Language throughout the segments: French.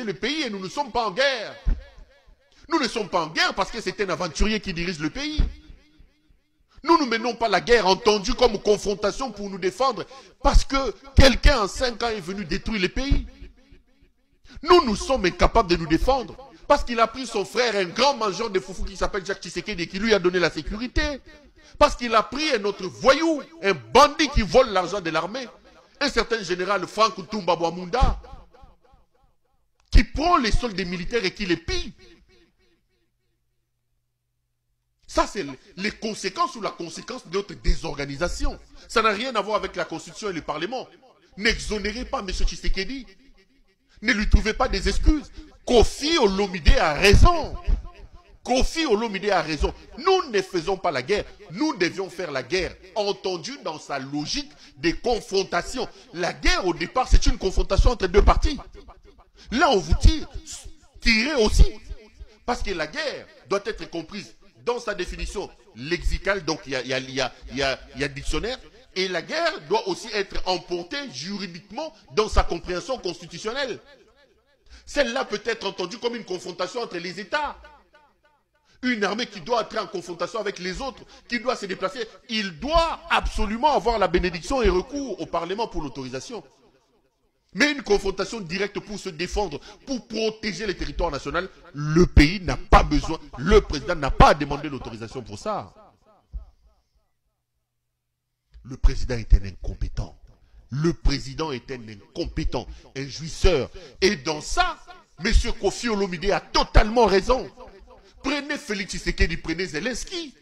le pays et nous ne sommes pas en guerre. Nous ne sommes pas en guerre parce que c'est un aventurier qui dirige le pays. Nous ne menons pas la guerre entendue comme confrontation pour nous défendre parce que quelqu'un en 5 ans est venu détruire le pays. Nous sommes incapables de nous défendre parce qu'il a pris son frère, un grand mangeur de foufou qui s'appelle Jacques Tshisekedi et qui lui a donné la sécurité. Parce qu'il a pris un autre voyou, un bandit qui vole l'argent de l'armée, un certain général Franck Toumba Bouamunda, qui prend les soldes des militaires et qui les pille. Ça, c'est les conséquences ou la conséquence de notre désorganisation. Ça n'a rien à voir avec la Constitution et le Parlement. N'exonérez pas M. Tshisekedi. Ne lui trouvez pas des excuses. Kofi Olomide a raison. Kofi Olomide a raison. Nous ne faisons pas la guerre. Nous devions faire la guerre, entendue dans sa logique des confrontations. La guerre, au départ, c'est une confrontation entre deux parties. Là, on vous tire. Tirez aussi. Parce que la guerre doit être comprise dans sa définition lexicale, donc il y a dictionnaire, et la guerre doit aussi être emportée juridiquement dans sa compréhension constitutionnelle. Celle-là peut être entendue comme une confrontation entre les États. Une armée qui doit entrer en confrontation avec les autres, qui doit se déplacer, il doit absolument avoir la bénédiction et recours au Parlement pour l'autorisation. Mais une confrontation directe pour se défendre, pour protéger les territoires nationaux, le pays n'a pas besoin, le président n'a pas à demander l'autorisation pour ça. Le président est un incompétent. Le président est un incompétent, un jouisseur. Et dans ça, M. Kofi Olomide a totalement raison. Prenez Félix Tshisekedi, prenez Zelensky.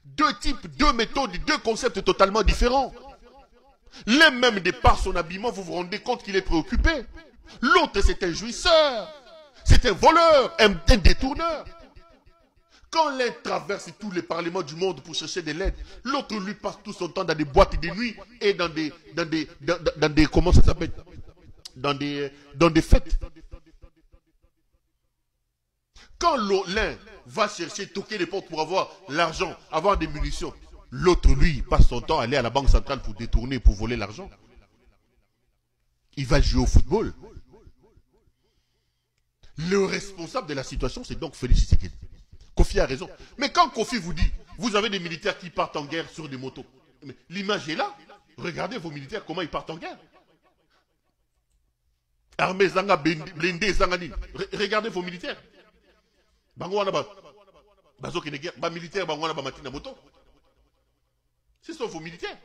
Deux types, deux méthodes, deux concepts totalement différents. L'un même, de par son habillement, vous vous rendez compte qu'il est préoccupé. L'autre, c'est un jouisseur. C'est un voleur, un détourneur. Quand l'un traverse tous les parlements du monde pour chercher de l'aide, l'autre lui passe tout son temps dans des boîtes de nuit et dans des comment ça s'appelle, dans des fêtes. Quand l'un va chercher, toquer les portes pour avoir l'argent, avoir des munitions, l'autre, lui, passe son temps à aller à la banque centrale pour détourner, pour voler l'argent. Il va jouer au football. Le responsable de la situation, c'est donc Félix Tshisekedi. Kofi a raison. Mais quand Kofi vous dit, vous avez des militaires qui partent en guerre sur des motos, l'image est là. Regardez vos militaires, comment ils partent en guerre. Armée Zanga, blindé Zanganine. Regardez vos militaires. Bangwana bazo qui guerre, militaire bangwana ba matina moto. Ce sont vos militaires.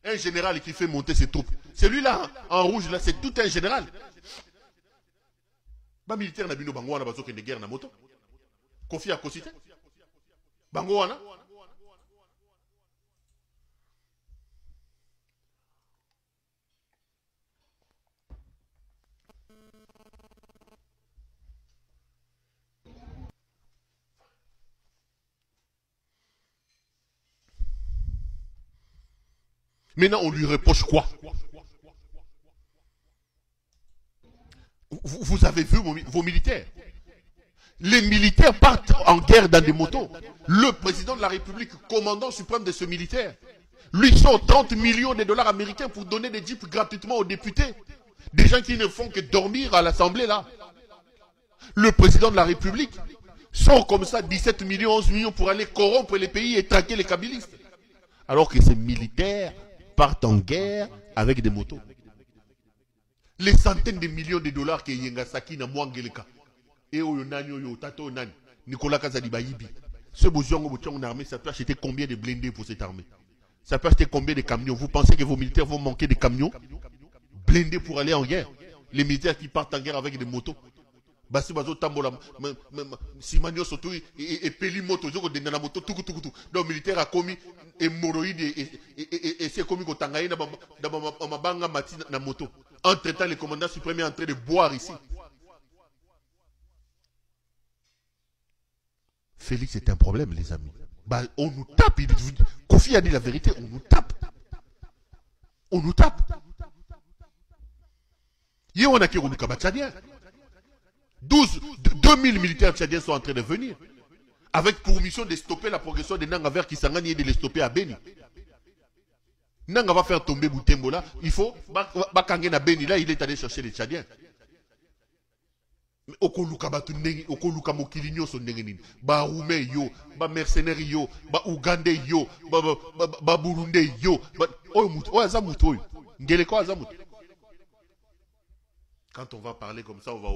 Un général qui fait monter ses troupes. Celui-là, en rouge, là, c'est tout un général. Ba militaire n'a bino bangwana bazo qui guerre na moto. Kofi a cosité. Bangwana. Maintenant, on lui reproche quoi? Vous avez vu vos militaires? Les militaires partent en guerre dans des motos. Le président de la République, commandant suprême de ce militaire, lui sort 30 millions de dollars américains pour donner des jeeps gratuitement aux députés. Des gens qui ne font que dormir à l'Assemblée là. Le président de la République sort comme ça 17 millions, 11 millions pour aller corrompre les pays et traquer les kabylistes. Alors que ces militaires partent en guerre avec des motos. Les centaines de millions de dollars que Yengasaki na Mwangeleka. Et Tato Nani, Nicolas Kazadibayibi. Ce bouillon en armée, ça peut acheter combien de blindés pour cette armée? Ça peut acheter combien de camions? Vous pensez que vos militaires vont manquer de camions blindés pour aller en guerre? Les militaires qui partent en guerre avec des motos. Basi bazo tambola simanyo soto et peli moto joko de na moto tuku. Donc militaire a commis hémorroïde et c'est commis ko tangaye na mabanga mati na moto. Entre-temps, le commandant suprême est en train de boire ici. Félix est un problème, les amis. Bah, on nous tape. Kofi a dit la vérité, on nous tape. On nous tape. Hier, on a qui tchadien. 2000 militaires tchadiens sont en train de venir. Avec pour mission de stopper la progression des Nanga vers Kisangani et de les stopper à Beni. Nanga va faire tomber Boutembo là, il faut, Bakangé na Beni là, il est allé chercher les Tchadiens. Mais okoluka batu ndenge, okoluka mokili nyonso ndenge nini. Ba Roumain yo, ba mercenaires yo, ba Ougandais yo, ba Burundais yo, oyo mutu, oyo aza mutu oyo. Ngeleko aza mutu. Quand on va parler comme ça, on va